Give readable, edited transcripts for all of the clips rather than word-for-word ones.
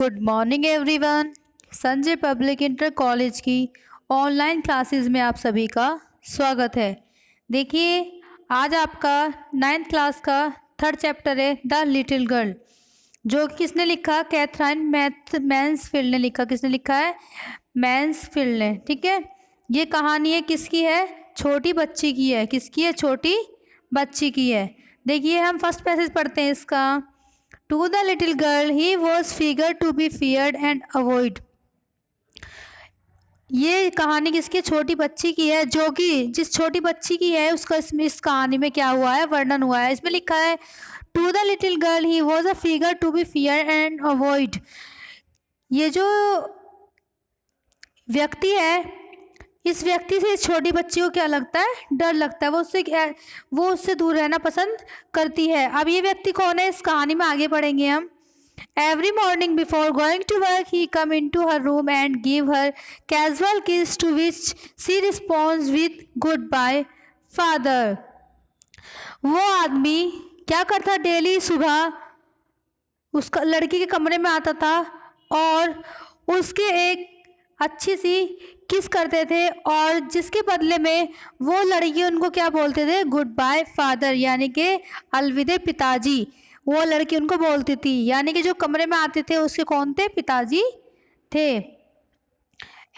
Good morning everyone. Sanjay public inter college की online classes में आप सभी का स्वागत है। देखिए, आज आपका 9th क्लास का थर्ड चैप्टर है द लिटिल गर्ल, जो कि किसने लिखा? कैथरीन मैंसफील्ड ने लिखा। किसने लिखा है? मैंसफील्ड ने। ठीक है, ये कहानी है किसकी है? छोटी बच्ची की है। किसकी है? छोटी बच्ची की है। देखिए, हम फर्स्ट पैसेज पढ़ते हैं इसका। To the little girl, he was figure to be feared and avoid. ये कहानी किसकी? छोटी बच्ची की है, जो कि जिस छोटी बच्ची की है उसका इस कहानी में क्या हुआ है? वर्णन हुआ है। इसमें लिखा है to the little girl he was a figure to be fear and avoid. ये जो व्यक्ति है, इस व्यक्ति से इस छोटी बच्ची को क्या लगता है? डर लगता है। वो उससे दूर रहना पसंद करती है। अब ये व्यक्ति कौन है? इस कहानी में आगे पढ़ेंगे हम। Every morning before going to work, he come into her room and give her casual kiss, to which she responds with goodbye, father. वो आदमी क्या करता? डेली सुबह उसका लड़की के कमरे में आता था और उसके एक अच्छी सी किस करते थे, और जिसके बदले में वो लड़की उनको क्या बोलते थे? गुड बाय फादर, यानी कि अलविदे पिताजी। वो लड़की उनको बोलती थी, यानी कि जो कमरे में आते थे उसके कौन थे? पिताजी थे।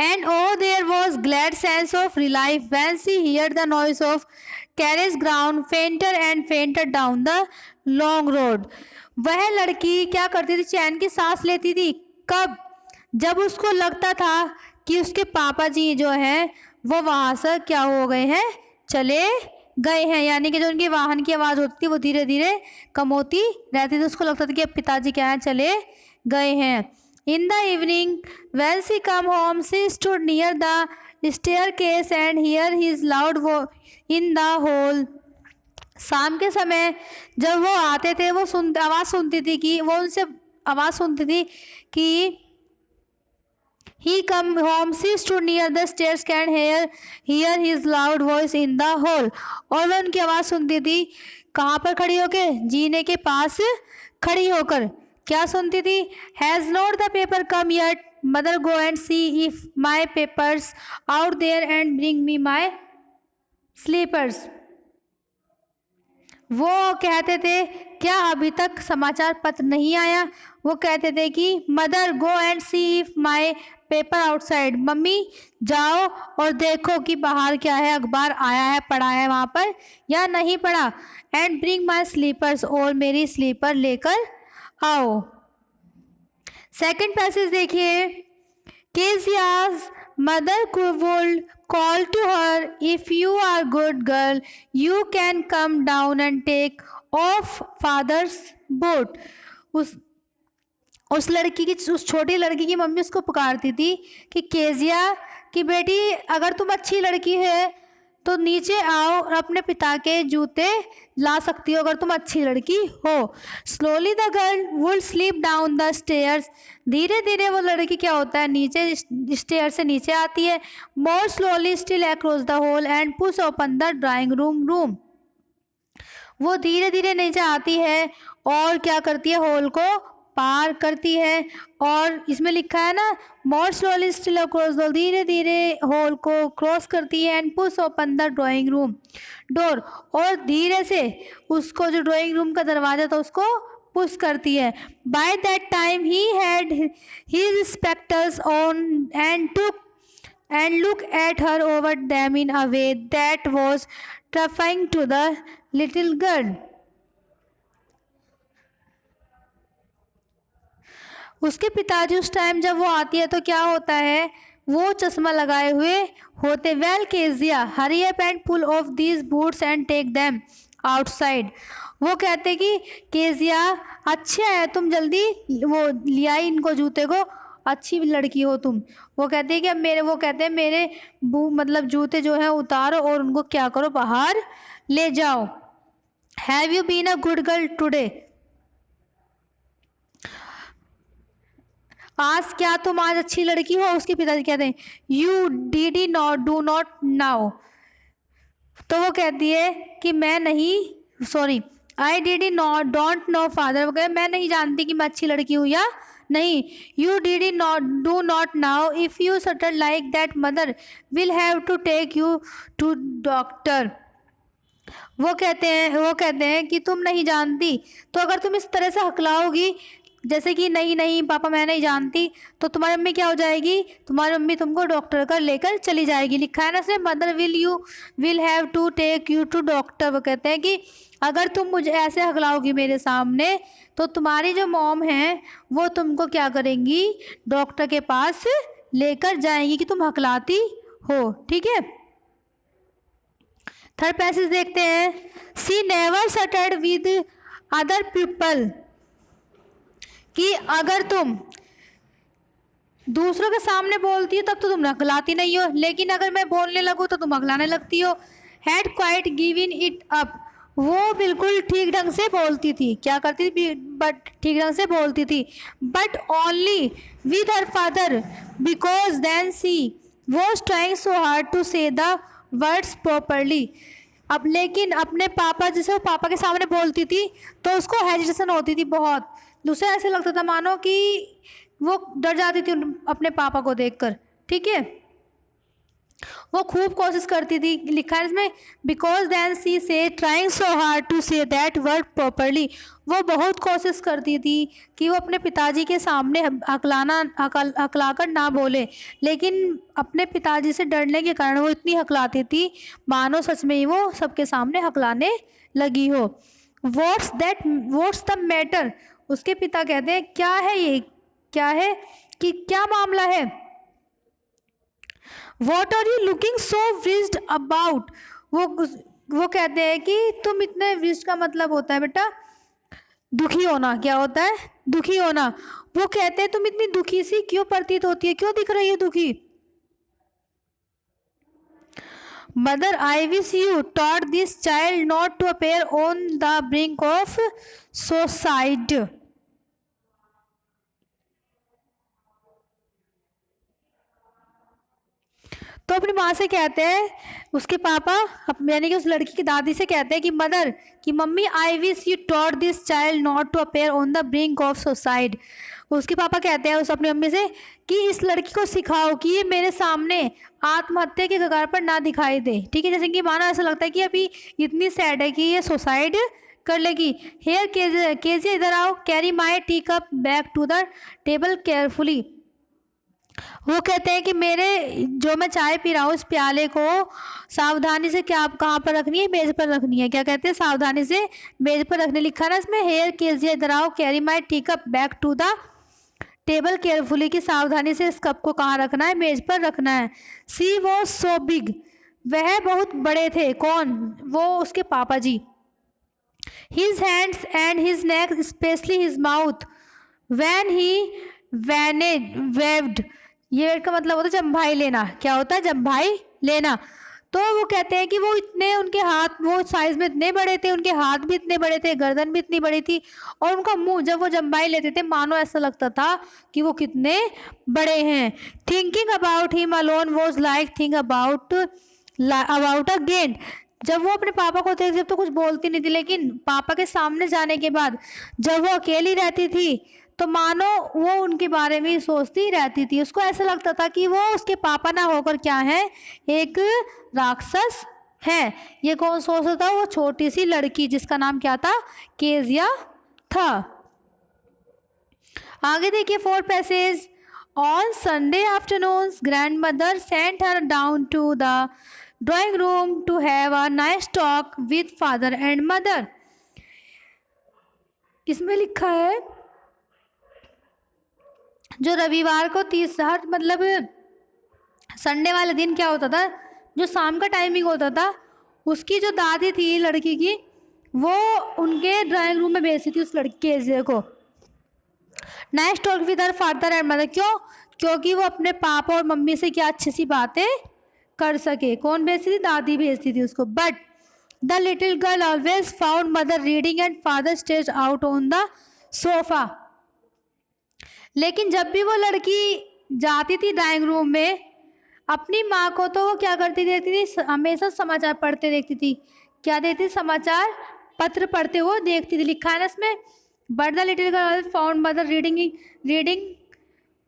And oh there was glad sense of relief when she hear the noise of carriage ground fainter and fainter down the long road. वह लड़की क्या करती थी? चैन की सांस लेती थी। कब? जब उसको लगता था कि उसके पापा जी जो हैं वो वहाँ से क्या हो गए हैं? चले गए हैं, यानी कि जो उनके वाहन की आवाज़ होती थी वो धीरे धीरे कम होती रहती थी। उसको लगता था कि अब पिताजी क्या हैं? चले गए हैं। In the evening when she come home she stood near the staircase and here his loud वो इन द हॉल। शाम के समय जब वो आते थे, वो आवाज़ सुनती थी कि वो उनसे आवाज़ सुनती थी कि he come home, she stood near the stairs can hear his loud voice in the hall. और वह उनकी आवाज़ सुनती थी कहाँ पर खड़ी होकर? जीने के पास खड़ी होकर। क्या सुनती थी? Has not the paper come yet? Mother, go and see if my papers out there and bring me my slippers. वो कहते थे क्या अभी तक समाचार पत्र नहीं आया? वो कहते थे कि mother go and see if my paper outside, mummy जाओ और देखो कि बाहर क्या है, अखबार आया है, पढ़ा है वहाँ पर या नहीं पढ़ा। एंड ब्रिंग माई स्लीपर्स, और मेरी स्लीपर लेकर आओ। सेकंड पैसेज देखिए। Kezia's mother would call to her, if you are good girl you can come down and take off father's boot. उस लड़की की, उस छोटी लड़की की मम्मी उसको पुकारती थी कि केजिया कि बेटी अगर तुम अच्छी लड़की है तो नीचे आओ और अपने पिता के जूते ला सकती हो अगर तुम अच्छी लड़की हो। Slowly the girl would sleep down the stairs, धीरे धीरे वो लड़की क्या होता है? नीचे स्टेयर से नीचे आती है। मोर slowly still across the hall and push open the drawing room. वो धीरे धीरे नीचे आती है और क्या करती है? हॉल को पार करती है। और इसमें लिखा है ना, मोर स्लोली स्टिल अक्रॉस द, धीरे धीरे हॉल को क्रॉस करती है। And push open the drawing room door, और धीरे से उसको जो ड्राइंग रूम का दरवाजा था उसको पुश करती है। By that time he had his spectres on and look at her over them in a way that was terrifying to the little girl. उसके पिताजी उस टाइम जब वो आती है तो क्या होता है? वो चश्मा लगाए हुए होते। Well Kezia hurry up and pull off these boots and take them outside. वो कहते कि केजिया अच्छा है, तुम जल्दी वो लिया इनको जूते को, अच्छी लड़की हो तुम। वो कहते हैं कि अब वो कहते हैं मेरे मतलब जूते जो हैं उतारो और उनको क्या करो? बाहर ले जाओ। Have you been a good girl today? आज क्या तुम आज अच्छी लड़की हो? उसके पिताजी कहते हैं U D not do not now. तो वो कहती है कि मैं नहीं, sorry I did not don't know father. वो कहते मैं नहीं जानती कि मैं अच्छी लड़की हूँ या नहीं, you did not do not now, if you stutter like that mother will have to take you to doctor. वो कहते हैं कि तुम नहीं जानती, तो अगर तुम इस तरह से हकलाओगी जैसे कि नहीं नहीं पापा मैं नहीं जानती, तो तुम्हारी मम्मी क्या हो जाएगी, तुम्हारी मम्मी तुमको डॉक्टर का लेकर चली जाएगी। लिखा है ना इसमें, mother will have to take you to doctor. वो कहते हैं कि अगर तुम मुझे ऐसे हकलाओगी मेरे सामने, तो तुम्हारी जो मॉम है वो तुमको क्या करेंगी, डॉक्टर के पास लेकर जाएंगी कि तुम हकलाती हो। ठीक है, थर्ड पैसेज देखते हैं। सी नेवर सटर्ड विद अदर पीपल, कि अगर तुम दूसरों के सामने बोलती हो तब तो तुम हकलाती नहीं हो, लेकिन अगर मैं बोलने लगूँ तो तुम हकलाने लगती हो। Had quite given it up, वो बिल्कुल ठीक ढंग से बोलती थी, क्या करती थी, बट ठीक ढंग से बोलती थी, but only with her father because then she was trying so hard to say the words properly. अब लेकिन अपने पापा, जैसे वो पापा के सामने बोलती थी तो उसको हेजिटेशन होती थी बहुत, दूसरा ऐसे लगता था मानो कि वो डर जाती थी अपने पापा को देखकर। ठीक है, वो खूब कोशिश करती थी। लिखा है इसमें, because then she say trying so hard to say that word properly, वो बहुत कोशिश करती थी कि वो अपने पिताजी के सामने हकलाकर ना बोले, लेकिन अपने पिताजी से डरने के कारण वो इतनी हकलाती थी मानो सच में ही वो सबके सामने हकलाने लगी हो। व्हाट्स द मैटर, उसके पिता कहते हैं क्या है ये, क्या है कि क्या मामला है। What are you looking so wrized about? वो कहते हैं कि तुम इतने wrized का मतलब होता है बेटा दुखी होना, क्या होता है, दुखी होना। वो कहते हैं तुम इतनी दुखी सी क्यों प्रतीत होती है, क्यों दिख रही है दुखी। Mother I wish you taught this child not to appear on the brink of suicide. तो अपनी माँ से कहते हैं उसके पापा, यानी कि उस लड़की की दादी से कहते हैं कि मदर, कि मम्मी I wish you taught this child not to appear on the brink of suicide. उसके पापा कहते हैं उस अपनी मम्मी से कि इस लड़की को सिखाओ कि ये मेरे सामने आत्महत्या के कगार पर ना दिखाई दे। ठीक है, जैसे कि मानो ऐसा लगता है कि अभी इतनी सैड है कि ये सुसाइड कर लेगी। हेयर केजिया इधर आओ, carry my tea cup back to the table carefully. वो कहते हैं कि मेरे जो मैं चाय पी रहा हूँ इस प्याले को सावधानी से क्या कहाँ पर रखनी है, मेज पर रखनी है। क्या कहते हैं, सावधानी से मेज पर रखने। लिखा ना इसमें, हेयर केजिया इधर आओ, carry my tea cup back to the table carefully, की सावधानी से इस कप को कहाँ रखना है, मेज पर रखना है। सी वॉज सो बिग, वह बहुत बड़े थे। कौन, वो उसके पापा जी। His hands and his neck specially his mouth when he waved, ये वर्ड का मतलब होता है जम्भाई लेना। क्या होता है, जम्भाई लेना। तो वो कहते हैं कि वो इतने, उनके हाथ वो साइज में इतने बड़े थे, उनके हाथ भी इतने बड़े थे, गर्दन भी इतनी बड़ी थी, और उनका मुंह जब वो जम्भाई लेते थे मानो ऐसा लगता था कि वो कितने बड़े हैं। Thinking about him alone was like think about a गेंद। जब वो अपने पापा को थे जब तो कुछ बोलती नहीं थी, लेकिन पापा के सामने जाने के बाद जब वो अकेली रहती थी तो मानो वो उनके बारे में सोचती रहती थी। उसको ऐसा लगता था कि वो उसके पापा ना होकर क्या है, एक राक्षस है। ये कौन सोचता था, वो छोटी सी लड़की जिसका नाम क्या था, केजिया था। आगे देखिए fourth passage. On Sunday afternoons grandmother sent her down to the drawing room to have a nice talk with father and mother. इसमें लिखा है जो रविवार को 30 मतलब संडे वाले दिन क्या होता था, जो शाम का टाइमिंग होता था, उसकी जो दादी थी लड़की की, वो उनके ड्राइंग रूम में भेजती थी उस लड़की केजिया को। Nice talk with her father and mother, क्यों, क्योंकि वो अपने पापा और मम्मी से क्या अच्छी सी बातें कर सके। कौन भेजती थी, दादी भेजती थी उसको। But the little girl always found mother reading and father stage out on the sofa. लेकिन जब भी वो लड़की जाती थी ड्राइंग रूम में, अपनी माँ को तो वो क्या करती देखती थी, हमेशा समाचार पढ़ते देखती थी। क्या देखती थी, समाचार पत्र पढ़ते हुए देखती थी। लिखा है ना इसमें, but the little girl found mother reading.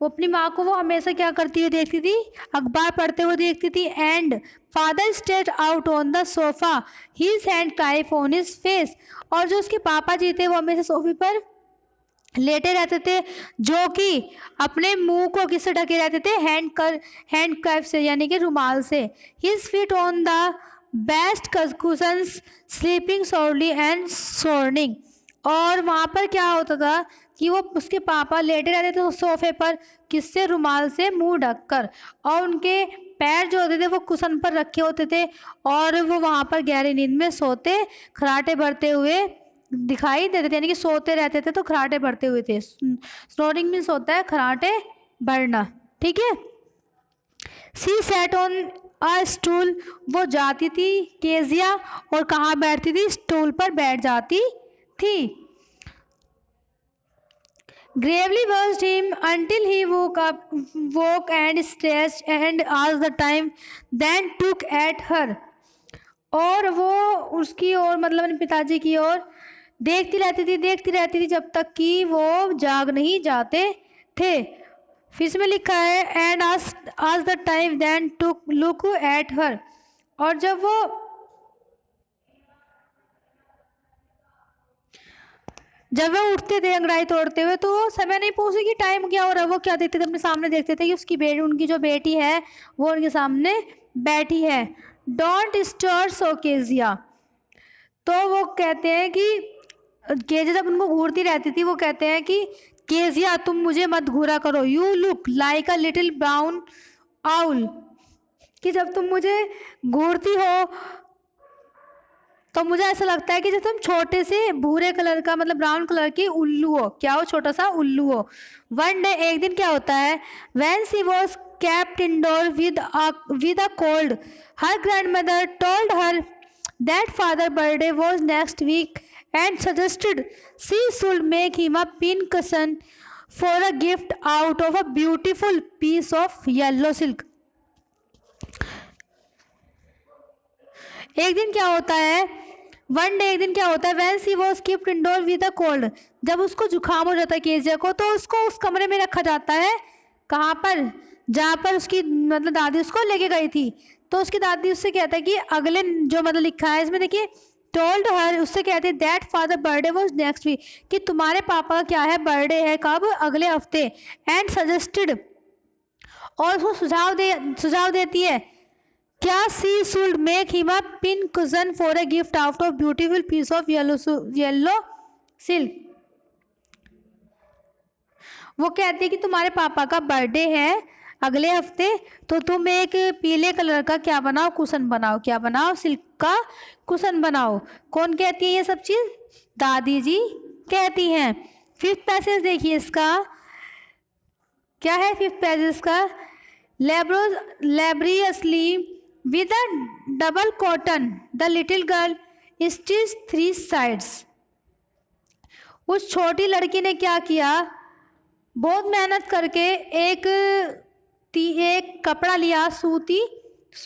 वो अपनी माँ को वो हमेशा क्या करती हुई देखती थी, अखबार पढ़ते हुए देखती थी। And father stayed out on the sofa, his hand type on his face. और जो उसके पापा जी थे वो हमेशा सोफे पर लेटे रहते थे, जो कि अपने मुंह को किससे ढके रहते थे, हैंड कर्फ से, यानी कि रुमाल से। His feet on the best cushions, sleeping soundly and snoring. और वहाँ पर क्या होता था कि वो उसके पापा लेटे रहते थे उस सोफे पर, किससे, रुमाल से मुंह ढककर, और उनके पैर जो होते थे वो कुशन पर रखे होते थे, और वो वहाँ पर गहरी नींद में सोते खराटे भरते हुए दिखाई देते थे, यानी कि सोते रहते थे तो खराटे भरते हुए थे। स्नोरिंग मीन्स होता है खराटे भरना, ठीक है। She sat on a stool, वो जाती थी केजिया, और कहाँ बैठती थी, स्टूल पर बैठ जाती थी। Gravely watched him until he woke and stretched and asked the time, then took at her। और वो उसकी ओर, मतलब अपने पिताजी की ओर देखती रहती थी जब तक कि वो जाग नहीं जाते थे। फिर इसमें लिखा है एंड आज the time then to look at her. और जब वो उठते थे अंगड़ाई तोड़ते हुए, तो वो समय नहीं पूछते कि टाइम क्या हो रहा है, वो क्या देखते थे, अपने सामने देखते थे कि उनकी जो बेटी है वो उनके सामने बैठी है। Don't stir so Kezia. तो वो कहते हैं कि केजिया जब उनको घूरती रहती थी, वो कहते हैं कि केजिया तुम मुझे मत घूरा करो, you look like a little brown owl, कि जब तुम मुझे घूरती हो तो मुझे ऐसा लगता है कि जब तुम छोटे से भूरे कलर का, मतलब ब्राउन कलर की उल्लू हो, क्या हो, छोटा सा उल्लू हो। वन डे, एक दिन क्या होता है, when she was kept indoor with a cold, her grandmother told her that father's birthday was next week and suggested she should make him a pin cushion for a gift out of a beautiful piece of yellow silk। एक दिन क्या होता है, one day, एक दिन क्या होता है, van C was keeped indoor with a cold, जब उसको जुकाम हो जाता है केजिया को, तो उसको उस कमरे में रखा जाता है, कहाँ पर, जहाँ पर उसकी मतलब दादी उसको लेके गई थी। तो उसकी दादी उससे कहता है कि अगले, जो मतलब लिखा है इसमें देखिए, टोल्ड हर, उससे कहते हैं that father birthday was next week, कि तुम्हारे पापा का क्या है, बर्थडे है, कब, अगले हफ्ते। एंड सजेस्टेड, और उसको सुझाव देती है, क्या she should make him a pin cushion for a gift out of beautiful piece of yellow silk. वो कहती है कि तुम्हारे पापा का बर्थडे है अगले हफ्ते, तो तुम एक पीले कलर का क्या बनाओ, कुशन बनाओ, क्या बनाओ, सिल्क का कुशन बनाओ। कौन कहती है ये सब चीज़, दादी जी कहती हैं। फिफ्थ पैसेज देखिए इसका क्या है, फिफ्थ पैसेज का, laboriously with a double cotton the little girl stitch 3 sides। उस छोटी लड़की ने क्या किया, बहुत मेहनत करके एक कपड़ा लिया,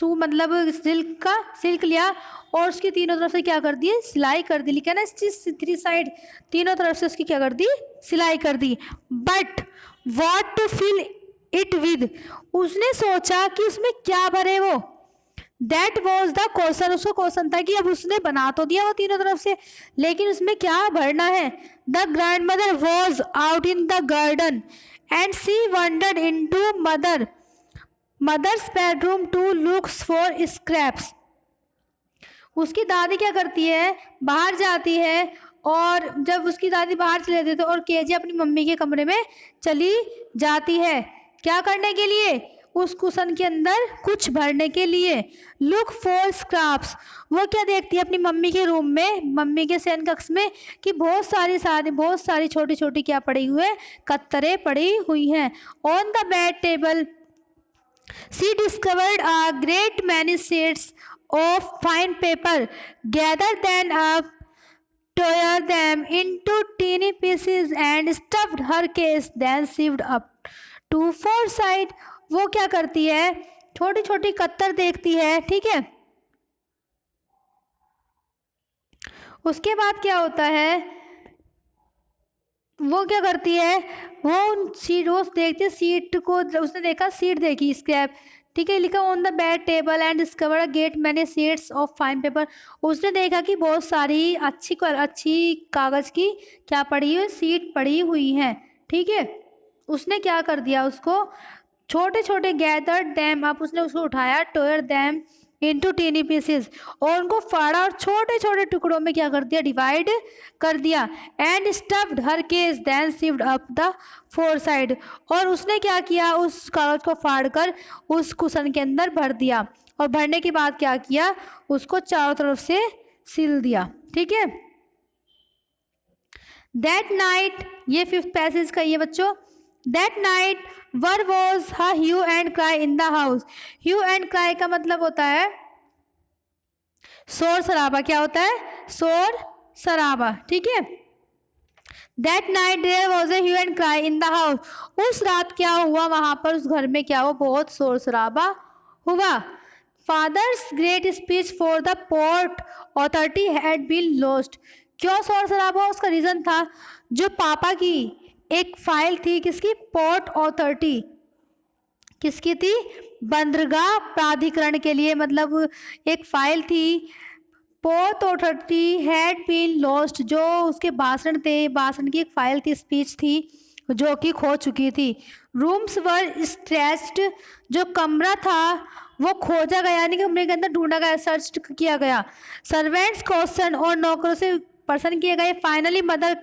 मतलब सिल्क लिया, और उसकी तीनों तरफ से क्या कर दी, सिलाई कर दी। लिखा ना स्टिच 3 side, तीनों तरफ से उसकी क्या कर दी, सिलाई कर दी। But what to fill it with, उसने सोचा कि उसमें क्या भरे वो, दैट वॉज द क्वेश्चन, उसको क्वेश्चन था कि अब उसने बना तो दिया वो तीनों तरफ से, लेकिन उसमें क्या भरना है। The grandmother was out in the garden and she wandered into mother's bedroom to looks for scraps. उसकी दादी क्या करती है, बाहर जाती है, और जब उसकी दादी बाहर चले जाती है और केजी अपनी मम्मी के कमरे में चली जाती है, क्या करने के लिए, उस कुशन के अंदर कुछ भरने के लिए। लुक फॉर स्क्रैप्स, वो क्या देखती है अपनी मम्मी के रूम में, मम्मी के शयन कक्ष में, कि बहुत सारी छोटी छोटी क्या पड़ी हुई है, कत्तरें पड़ी हुई हैं। On the bed table she discovered a great many sheets of fine paper, gathered them up, tore them into teeny pieces and stuffed her case, then sewed up to 4 sides। वो क्या करती है, छोटी छोटी कत्तर देखती है, ठीक है। उसके बाद क्या होता है, वो क्या करती है, वो सीट, वो देखती है सीट को, उसने देखा सीट देखी स्क्रैप, ठीक है, लिखा on the bed table and discover a gate many sheets of fine paper. उसने देखा कि बहुत सारी अच्छी कागज़ की क्या पड़ी हुई, सीट पड़ी हुई हैं, ठीक है। उसने क्या कर दिया, उसको छोटे छोटे गैदर डैम अप, उसने उसको उठाया, टोयर डैम इनटू टीनी पीसेस, और उनको फाड़ा और छोटे छोटे टुकड़ों में क्या कर दिया, डिवाइड कर दिया। And stuffed her case then shift up the four side, और उसने क्या किया, उस कागज को फाड़ कर उस कुशन के अंदर भर दिया, और भरने के बाद क्या किया, उसको चारों तरफ से सील दिया, ठीक है। दैट नाइट, ये 5th पैसेज का ये बच्चों, that night were was hue and cry in the house. Hue and cry का मतलब होता है शोर शराबा, क्या होता है, शोर शराबा, ठीक है। That night there was a hue and cry in the house, उस रात क्या हुआ वहां पर, उस घर में क्या हुआ, बहुत शोर शराबा हुआ। Father's great speech for the port authority had been lost. क्यों शोर शराबा, उसका रीजन था, जो पापा की एक फाइल थी, किसकी, पोर्ट अथॉरिटी, किसकी थी, बंदरगाह प्राधिकरण के लिए, मतलब एक फाइल थी, port authority had been lost, जो उसके भाषण थे, भाषण की एक फाइल थी, स्पीच थी, जो कि खो चुकी थी। रूम्स वर स्ट्रेच्ड, जो कमरा था वो खोजा गया, यानी कमरे के अंदर ढूंढा गया, सर्च किया गया। सर्वेंट्स क्वेश्चन, और नौकरों से प्रश्न किए गए। Finally mother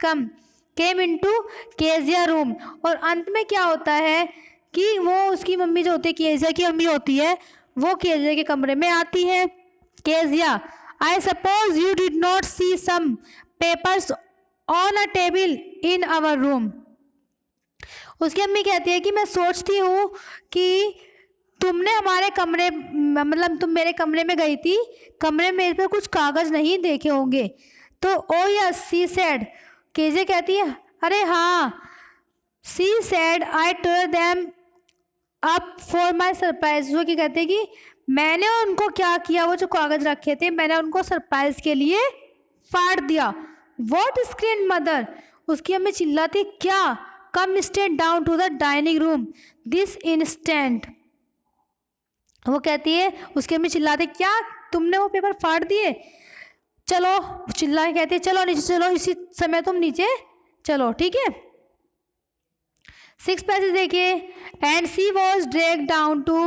came into Kezia room, और अंत में क्या होता है कि वो उसकी मम्मी जो होती है, केजिया की मम्मी होती है, वो केजिया के कमरे में आती है। Kezia, I suppose you did not see some papers on a table in our room. उसकी अम्मी कहती है कि मैं सोचती हूँ कि तुमने हमारे कमरे, मतलब तुम मेरे कमरे में गई थी, कमरे में मेरे पे कुछ कागज़ नहीं देखे होंगे। तो oh yes she said, Kezia कहती है अरे हाँ, she said I tore them up for my surprise. वो क्या कहते हैं कि मैंने उनको क्या किया, वो जो कागज़ रखे थे मैंने उनको सरप्राइज के लिए फाड़ दिया। वॉट स्क्रीन मदर, उसकी अम्मी चिल्लाती, क्या, come stand down to the dining room this instant. वो कहती है, उसकी अम्मी चिल्लाते, क्या तुमने वो पेपर फाड़ दिए, चलो, चिल्ला के कहते चलो नीचे चलो, इसी समय तुम नीचे चलो, ठीक है। 6 पैसेज देखिए। And she was drag down to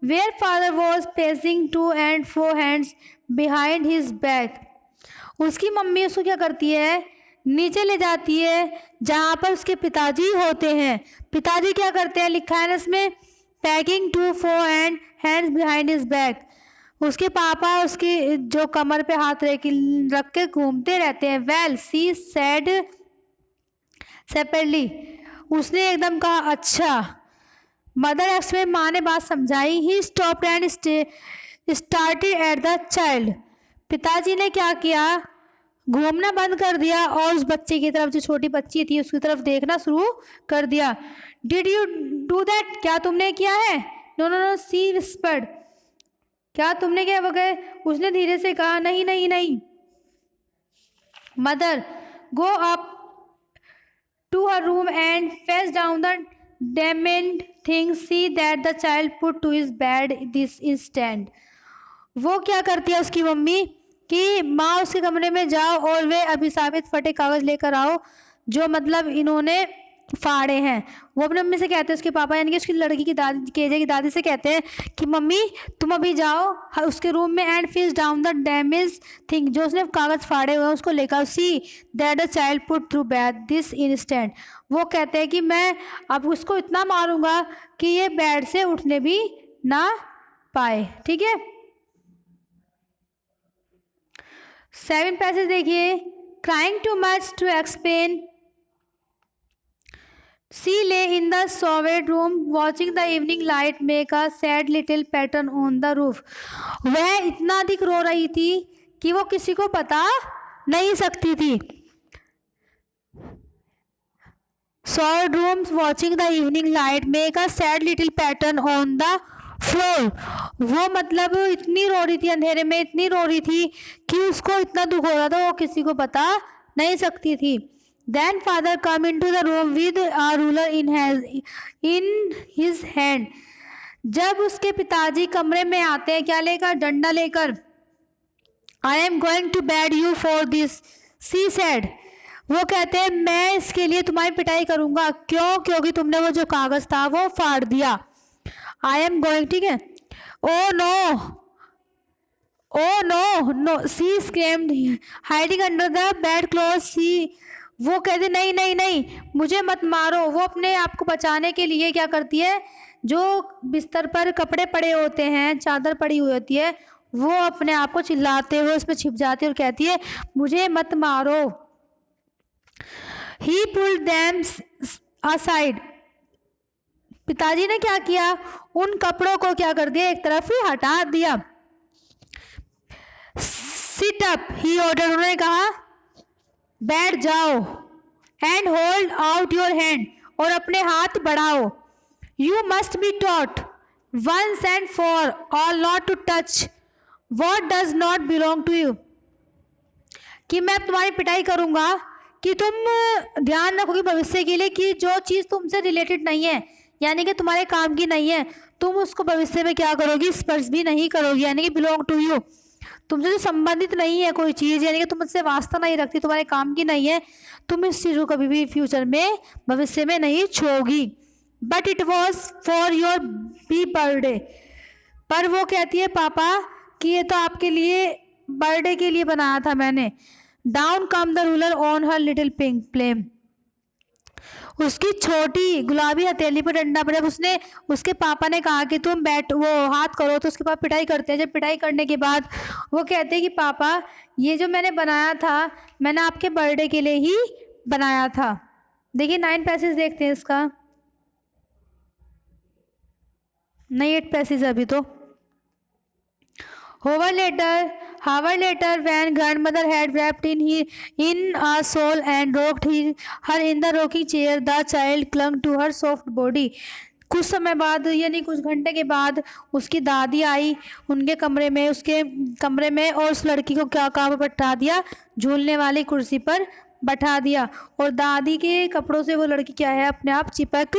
where father was pacing to and fro hands behind his back. उसकी मम्मी उसको क्या करती है, नीचे ले जाती है जहाँ पर उसके पिताजी होते हैं। पिताजी क्या करते हैं, लिखा है ना इसमें, pacing to fro and hands behind his back. उसके पापा उसकी जो कमर पे हाथ रख के घूमते रहते हैं। वेल सी सेड सेपरेटली, उसने एकदम कहा अच्छा। मदर एक्सप्लेन, माँ ने बात समझाई। He stopped and started at the child. पिताजी ने क्या किया, घूमना बंद कर दिया और उस बच्चे की तरफ, जो छोटी बच्ची थी उसकी तरफ देखना शुरू कर दिया। डिड यू डू दैट, क्या तुमने किया है। नो नो नो, सी विस्पर्ड, क्या तुमने क्या वगैरह, उसने धीरे से कहा, नहीं नहीं नहीं। Mother go up to her room and face down the damned thing, see that the child put to his bed this instant. वो क्या करती है उसकी मम्मी कि माँ उसके कमरे में जाओ और वे अभिशापित फटे कागज़ लेकर आओ, जो मतलब इन्होंने फाड़े हैं। वो अपनी मम्मी से कहते हैं, उसके पापा यानी कि उसकी लड़की की दादी, केजे की दादी से कहते हैं कि मम्मी तुम अभी जाओ उसके रूम में and face down the damage thing, जो उसने कागज़ फाड़े हुए हैं उसको लेकर, सी that the child put through bed this instant. वो कहते हैं कि मैं अब उसको इतना मारूंगा कि ये बेड से उठने भी ना पाए, ठीक है। 7 पैसेज देखिए। Crying too much to explain, she lay in the soviet room watching the evening light make a sad little pattern on the roof. वह इतना अधिक रो रही थी कि वो किसी को बता नहीं सकती थी। Soviet room watching the evening light make a sad little pattern on the floor. वो मतलब इतनी रो रही थी, अंधेरे में इतनी रो रही थी कि उसको इतना दुख हो रहा था, वो किसी को बता नहीं सकती थी। Then father come into the room with a ruler in his hand. जब उसके पिताजी कमरे में आते हैं, क्या लेकर? डंडा लेकर. I am going to beat you for this, she said. वो कहते हैं मैं इसके लिए तुम्हारी पिटाई करूंगा. क्यों? क्योंकि तुमने वो जो कागज था वो फाड़ दिया. I am going, ठीक है. Oh no, oh no, no, she screamed, hiding under the bedclothes. वो कहते नहीं नहीं नहीं, मुझे मत मारो. वो अपने आप को बचाने के लिए क्या करती है? जो बिस्तर पर कपड़े पड़े होते हैं, चादर पड़ी हुई होती है, वो अपने आप को चिल्लाते हुए उसमें छिप जाती है और कहती है मुझे मत मारो. He pulled them aside. पिताजी ने क्या किया? उन कपड़ों को क्या कर दिया? एक तरफ ही हटा दिया. Sit up, he ordered. उन्होंने कहा बैठ जाओ. And hold out your hand, और अपने हाथ बढ़ाओ. You must be taught once and for all not to touch what does not belong to you. कि मैं तुम्हारी पिटाई करूंगा कि तुम ध्यान रखोगे भविष्य के लिए कि जो चीज़ तुमसे रिलेटेड नहीं है, यानी कि तुम्हारे काम की नहीं है, तुम उसको भविष्य में क्या करोगी? स्पर्श भी नहीं करोगी. यानी कि बिलोंग टू यू, तुमसे जो संबंधित नहीं है कोई चीज़, यानी कि तुम उससे वास्ता नहीं रखती, तुम्हारे काम की नहीं है, तुम इस चीज़ को कभी भी फ्यूचर में, भविष्य में नहीं छूओगी. But it was for your b birthday. पर वो कहती है पापा कि ये तो आपके लिए बर्थडे के लिए बनाया था मैंने. Down come the ruler on her little pink flame. उसकी छोटी गुलाबी हथेली पर डंडा पड़ा. उसने, उसके पापा ने कहा कि तुम बैठ, वो हाथ करो, तो उसके पापा पिटाई करते हैं. जब पिटाई करने के बाद वो कहते हैं कि पापा ये जो मैंने बनाया था, मैंने आपके बर्थडे के लिए ही बनाया था. देखिए 9 पैसेज देखते हैं इसका. नहीं 8 पैसेज अभी तो. However later when grandmother had wrapped in a shawl and rocked her in the rocking chair, the child clung to her soft body. कुछ समय बाद, यानी कुछ घंटे के बाद, उसकी दादी आई उनके कमरे में, उसके कमरे में, और उस लड़की को क्या कहाँ पर बैठा दिया? झूलने वाली कुर्सी पर बैठा दिया. और दादी के कपड़ों से वो लड़की क्या है? अपने आप चिपक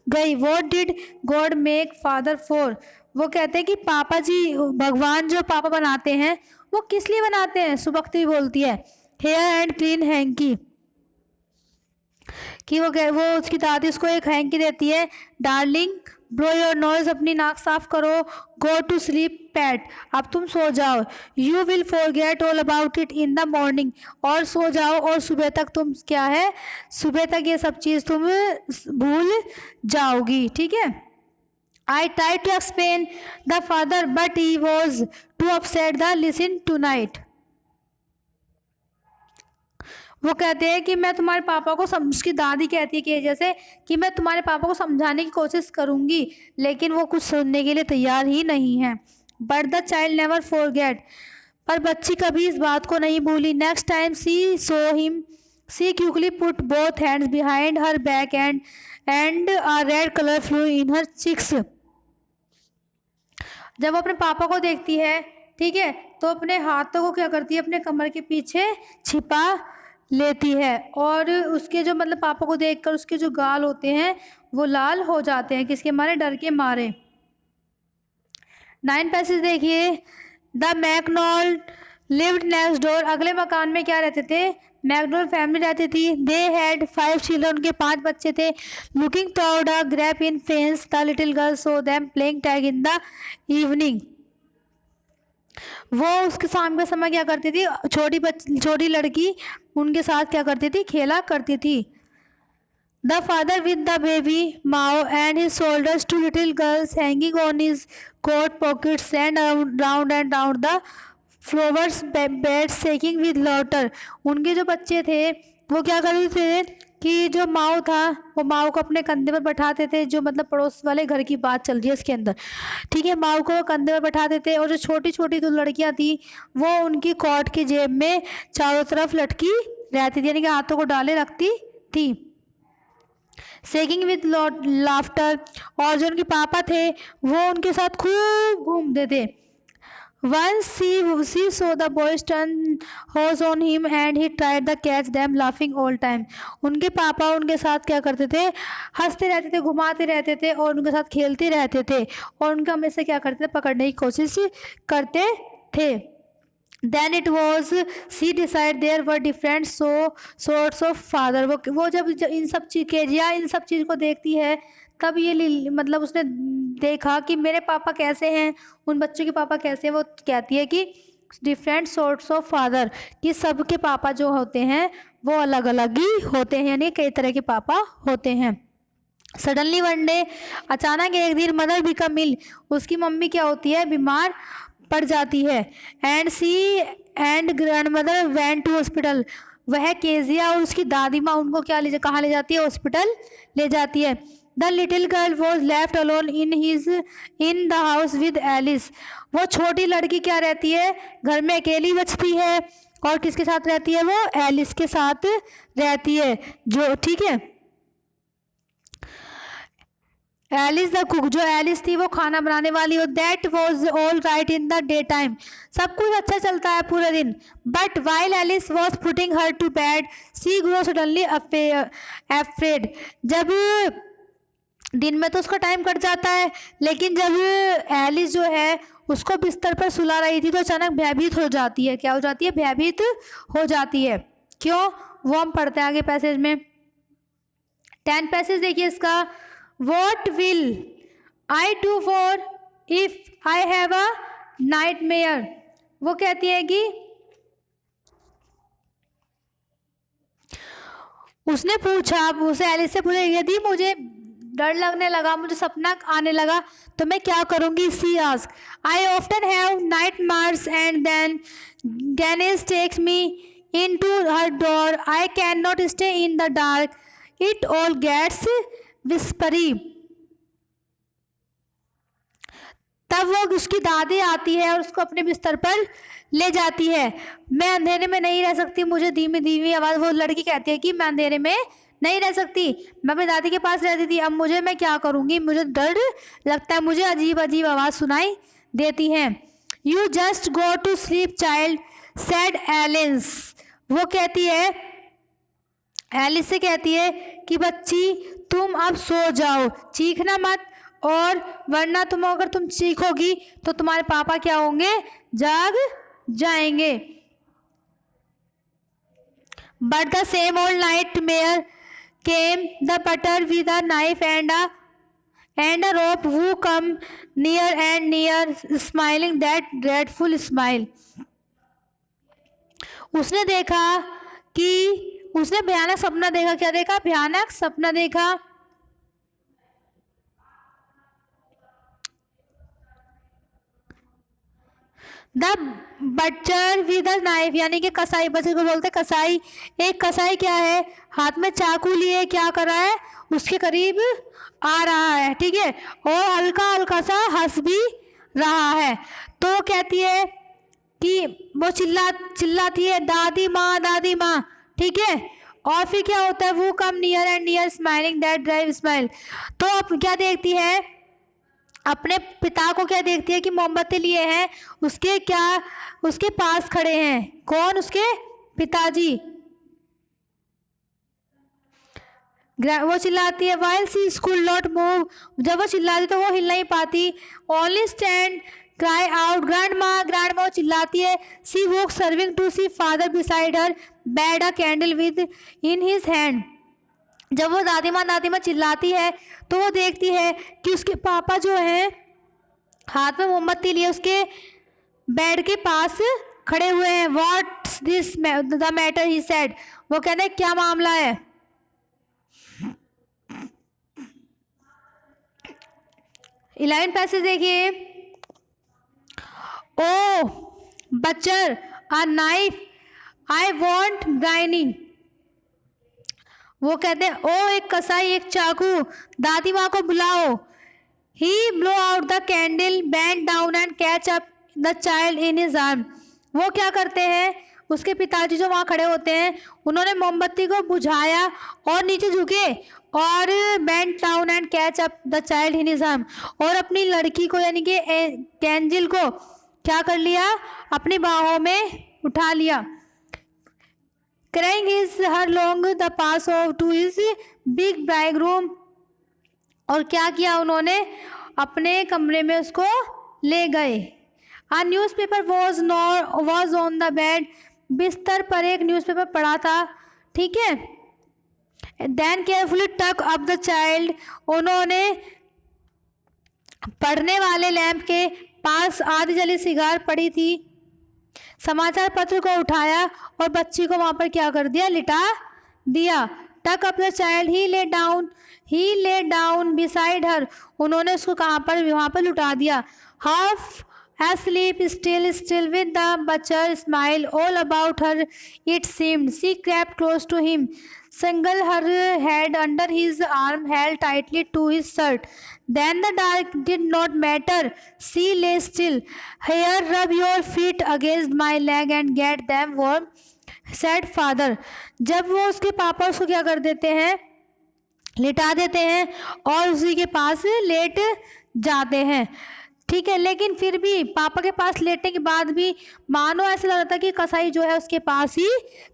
गई. What did God make father for? वो कहते हैं कि पापा जी, भगवान जो पापा बनाते हैं वो किस लिए बनाते हैं? सुबक्ति बोलती है हेयर एंड क्लीन हैंकी. कि वो उसकी दादी उसको एक हैंकी देती है. डार्लिंग ब्लो योर नोज, अपनी नाक साफ करो. गो टू स्लीप पैट, अब तुम सो जाओ. You will forget all about it in the morning, और सो जाओ और सुबह तक तुम क्या है? सुबह तक ये सब चीज़ तुम भूल जाओगी. ठीक है. I tried to explain the father, but he was too upset to listen tonight. वो कहते हैं कि मैं तुम्हारे पापा को उसकी दादी कहती है कि जैसे कि मैं तुम्हारे पापा को समझाने की कोशिश करूंगी, लेकिन वो कुछ सुनने के लिए तैयार ही नहीं है. But the child never forget. पर बच्ची कभी इस बात को नहीं भूली. Next time she saw him, she quickly put both hands behind her back and a red color flew in her cheeks. जब वो अपने पापा को देखती है, ठीक है, तो अपने हाथों को क्या करती है? अपने कमर के पीछे छिपा लेती है. और उसके जो मतलब पापा को देखकर उसके जो गाल होते हैं वो लाल हो जाते हैं. किसके मारे? डर के मारे. 9 पैसेज देखिए. The McDonald lived next door. अगले मकान में क्या रहते थे? मैकडॉनल्ड फैमिली रहती थी. दे हैड 5 चिल्ड्रन, उनके 5 बच्चे थे. Looking toward a gap in fence, the little girl so them playing tag in the evening. वो उसके शाम के समय क्या करती थी? छोटी लड़की उनके साथ क्या करती थी? खेला करती थी. The father with the baby माओ and his shoulders, 2 little girls hanging on his coat pockets and round and round the flowers bed shaking with laughter. उनके जो बच्चे थे वो क्या करते थे कि जो माओ था वो माओ को अपने कंधे पर बैठाते थे. जो मतलब पड़ोस वाले घर की बात चल रही है इसके अंदर. ठीक है. माओ को कंधे पर बैठाते थे. और जो छोटी छोटी 2 लड़कियां थी वो उनकी कोट की जेब में चारों तरफ लटकी रहती थी, यानी कि हाथों को डाले रखती थी. Shaking with laughter. और जो उनके पापा थे वो उनके साथ खूब घूमते थे. Once she saw the boys turn hose on him and he tried to catch them laughing all time. उनके पापा उनके साथ क्या करते थे, हंसते रहते थे, घुमाते रहते थे और उनके साथ खेलते रहते थे और उनका हमेशा क्या करते थे, पकड़ने की कोशिश करते थे. Then it was she decided there were different sorts of father. वो जब इन सब चीज केजिया इन सब चीज़ को देखती है तब ये मतलब उसने देखा कि मेरे पापा कैसे हैं, उन बच्चों के पापा कैसे हैं. वो कहती है कि डिफरेंट सोर्ट्स ऑफ फादर, कि सबके पापा जो होते हैं वो अलग अलग ही होते हैं, यानी कई तरह के पापा होते हैं. सडनली वन डे, अचानक एक दिन, मदर बिकम इल, उसकी मम्मी क्या होती है, बीमार पड़ जाती है. And she and grandmother went to hospital. वह केजिया और उसकी दादी माँ उनको कहाँ ले जाती है, हॉस्पिटल ले जाती है. The little girl was left alone in the house with Alice. वो छोटी लड़की क्या रहती है, घर में अकेली बचती है और किसके साथ रहती है, वो एलिस के साथ रहती है. जो ठीक है, एलिस द कुक, जो एलिस थी वो खाना बनाने वाली हो. That was all right in the day time, सब कुछ अच्छा चलता है पूरे दिन. But while Alice was putting her to bed she grew suddenly afraid. जब दिन में तो उसका टाइम कट जाता है, लेकिन जब एलिस जो है उसको बिस्तर पर सुला रही थी तो अचानक भयभीत हो जाती है. क्या हो जाती है, भयभीत हो जाती है. क्यों, वो हम पढ़ते हैं आगे पैसेज में. 10 पैसेज देखिए इसका. What will I do for if I have a nightmare? वो कहती है कि उसने पूछा, उसे एलिस से पूछा, यदि मुझे डर लगने लगा, मुझे सपना आने लगा तो मैं क्या करूँगी. She ask, I often have nightmares and then गैनेस takes me into her door. I can not stay in the dark. It all gets whispery. तब वो उसकी दादी आती है और उसको अपने बिस्तर पर ले जाती है. मैं अंधेरे में नहीं रह सकती, मुझे धीमी धीमी आवाज़, वो लड़की कहती है कि मैं अंधेरे में नहीं रह सकती, मैं अपनी दादी के पास रहती थी, अब मैं क्या करूँगी, मुझे डर लगता है, मुझे अजीब अजीब आवाज़ सुनाई देती हैं. You just go to sleep child said Alice. वो कहती है, एलिस से कहती है कि बच्ची तुम अब सो जाओ, चीखना मत, और वरना अगर तुम चीखोगी तो तुम्हारे पापा क्या होंगे, जाग जाएंगे. But the same old nightmare came the butter with a knife and a rope who come near and near smiling that dreadful smile. उसने देखा कि उसने भयानक सपना देखा. क्या देखा, भयानक सपना देखा. द बटचर विद अ नाइफ, यानी कि कसाई, बच्चे को बोलते कसाई. एक कसाई क्या है, हाथ में चाकू लिए क्या कर रहा है, उसके करीब आ रहा है. ठीक है, और हल्का हल्का सा हंस भी रहा है. तो कहती है कि वो चिल्लाती है, दादी माँ दादी माँ. ठीक है, और फिर क्या होता है, वो come near and near smiling that drive smile. तो अब क्या देखती है, अपने पिता को क्या देखती है कि मोमबत्ती लिए हैं, उसके पास खड़े हैं. कौन, उसके पिताजी. वो चिल्लाती है, while she school not move. जब वो चिल्लाती तो वो हिल नहीं पाती. Only stand cry out grand माँ चिल्लाती है. She walk serving to she father beside her bed a candle with in his hand. जब वो दादी माँ चिल्लाती है तो वो देखती है कि उसके पापा जो हैं हाथ में मोमबत्ती लिए उसके बेड के पास खड़े हुए हैं. What's this the matter he said. वो कहते हैं क्या मामला है. 11 पैसेज देखिए. ओ बचर अ नाइफ आई वॉन्ट ग्राइनिंग. वो कहते हैं, ओ एक कसाई, एक चाकू, दादी माँ को बुलाओ. He blow out the candle, bend down and catch up the child in his arm. वो क्या करते हैं, उसके पिताजी जो वहाँ खड़े होते हैं उन्होंने मोमबत्ती को बुझाया और नीचे झुके और bend down and catch up the child in his arm, और अपनी लड़की को यानी कि कैंजिल को क्या कर लिया, अपनी बाहों में उठा लिया। Carrying his her along the path of to his big bridegroom, और क्या किया उन्होंने, अपने कमरे में उसको ले गए। A newspaper was on the bed, बिस्तर पर एक न्यूज़पेपर पड़ा था, ठीक है। Then carefully took up the child, उन्होंने पढ़ने वाले लैंप के पास आधी जली सिगार पड़ी थी, समाचार पत्र को उठाया और बच्ची को वहां पर क्या कर दिया, लिटा दिया। टक up the child, he lay down beside her, उन्होंने उसको कहाँ पर, वहां पर लुटा दिया। Half asleep, still with the butcher smile all about her it seemed, she crept close to him, snuggled her head under his arm, held tightly to his shirt. Then the dark did not matter, she lay still. Here, rub your feet against my leg and get them warm, said father. जब वो उसके पापा उसको क्या कर देते हैं, लिटा देते हैं और उसी के पास लेट जाते हैं, ठीक है। लेकिन फिर भी पापा के पास लेटने के बाद भी मानो ऐसा लग रहा था कि कसाई जो है उसके पास ही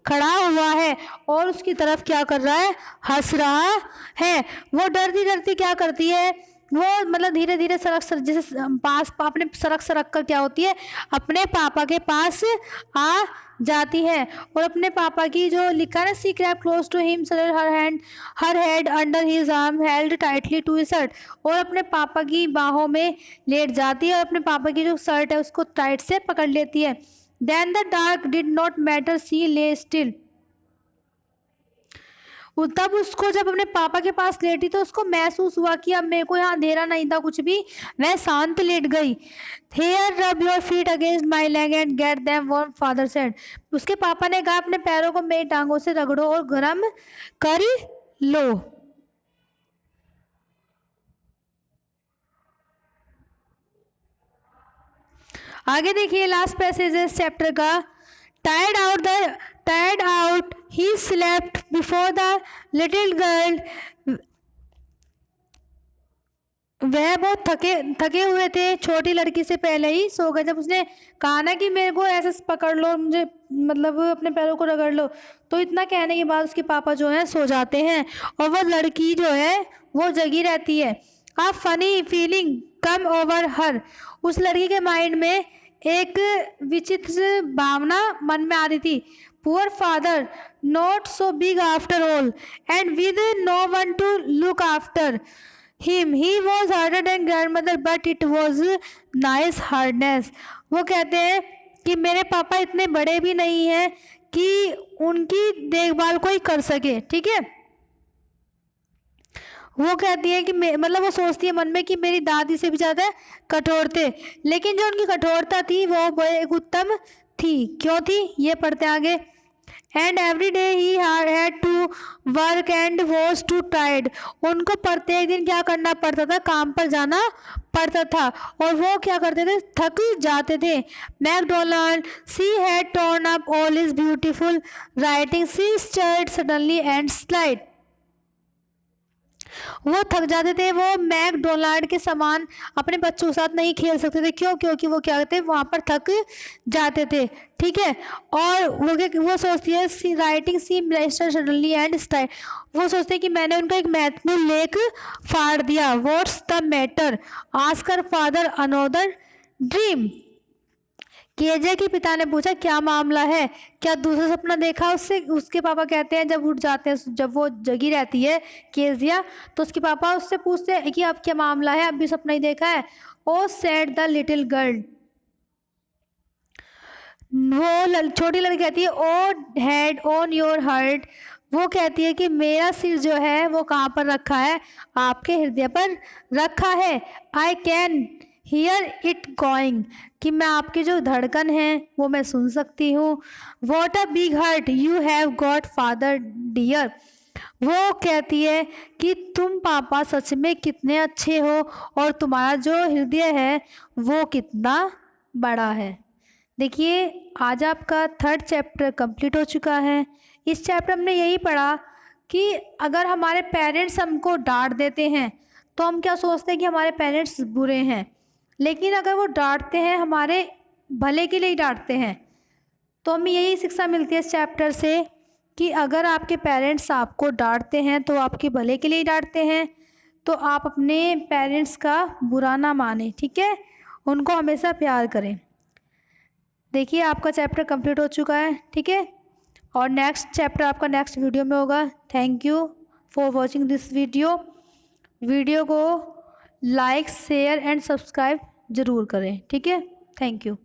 खड़ा हुआ है और उसकी तरफ क्या कर रहा है, हंस रहा है। वो डरती डरती क्या करती है, वो मतलब धीरे धीरे जैसे पास अपने सरक कर क्या होती है, अपने पापा के पास आ जाती है और अपने पापा की जो लिखा है she crept close to him, her head under his arm, held tightly to his shirt, और अपने पापा की बाहों में लेट जाती है और अपने पापा की जो शर्ट है उसको टाइट से पकड़ लेती है। Then the dark did not matter, she lay still, तब उसको जब अपने पापा के पास लेटी तो उसको महसूस हुआ कि अब मेरे को यहाँ अंधेरा नहीं था कुछ भी, वह शांत लेट गई। Here, rub your feet against my leg and get them warm, father said. उसके पापा ने कहा अपने पैरों को मेरी टांगों से रगड़ो और गर्म कर लो। आगे देखिए लास्ट पैसेज है इस चैप्टर का। Tired out, he slept before the little girl. वह बहुत थके हुए थे, छोटी लड़की से पहले ही सो गए। जब उसने कहा ना कि मेरे को ऐसे पकड़ लो, मुझे मतलब अपने पैरों को रगड़ लो, तो इतना कहने के बाद उसके पापा जो है सो जाते हैं और वह लड़की जो है वो जगी रहती है। A funny feeling come over her, उस लड़की के माइंड में एक विचित्र भावना मन में आ रही थी। Poor father, not so big after all, and with no one to look after him, he was harder than grandmother but it was nice hardness. वो कहते हैं कि मेरे पापा इतने बड़े भी नहीं हैं कि उनकी देखभाल कोई कर सके, ठीक है। वो कहती है कि मतलब वो सोचती है मन में कि मेरी दादी से भी ज़्यादा कठोर थे, लेकिन जो उनकी कठोरता थी वो एक उत्तम थी। क्यों थी, ये पढ़ते आगे। And every day he had to work and was too tired, उनको प्रत्येक दिन क्या करना पड़ता था, काम पर जाना पड़ता था और वो क्या करते थे, थक जाते थे। McDonald, she had torn up all his beautiful writing, she stirred suddenly and slide, वो थक जाते थे। वो मैकडोनाल्ड के समान अपने बच्चों के साथ नहीं खेल सकते थे। क्यों, क्योंकि वो क्या करते वहाँ पर थक जाते थे, ठीक है। और वो सोचती है she writing she suddenly and style, वो सोचते हैं कि मैंने उनका एक महत्वपूर्ण लेख फाड़ दिया। What's the matter, asked father another dream, Kezia के पिता ने पूछा क्या मामला है, क्या दूसरा सपना देखा उससे। उसके पापा कहते हैं जब उठ जाते हैं, जब वो जगी रहती है केजिया, तो उसके पापा उससे पूछते हैं कि अब क्या मामला है, अब भी सपना ही देखा है। ओ सेड द लिटिल गर्ल, वो छोटी लड़की कहती है ओ हेड ऑन योर हार्ट, वो कहती है कि मेरा सिर जो है वो कहाँ पर रखा है, आपके हृदय पर रखा है। I can hear it going, कि मैं आपकी जो धड़कन है वो मैं सुन सकती हूँ। What a big heart you have got father dear, वो कहती है कि तुम पापा सच में कितने अच्छे हो और तुम्हारा जो हृदय है वो कितना बड़ा है। देखिए आज आपका 3rd चैप्टर कंप्लीट हो चुका है। इस चैप्टर में यही पढ़ा कि अगर हमारे पेरेंट्स हमको डांट देते हैं तो हम क्या सोचते हैं कि हमारे पेरेंट्स बुरे हैं, लेकिन अगर वो डांटते हैं हमारे भले के लिए ही डांटते हैं। तो हमें यही शिक्षा मिलती है इस चैप्टर से कि अगर आपके पेरेंट्स आपको डांटते हैं तो आपके भले के लिए ही डांटते हैं, तो आप अपने पेरेंट्स का बुरा ना माने, ठीक है, उनको हमेशा प्यार करें। देखिए आपका चैप्टर कंप्लीट हो चुका है, ठीक है, और नेक्स्ट चैप्टर आपका नेक्स्ट वीडियो में होगा। Thank you for watching this video को लाइक शेयर एंड सब्सक्राइब ज़रूर करें, ठीक है। Thank you.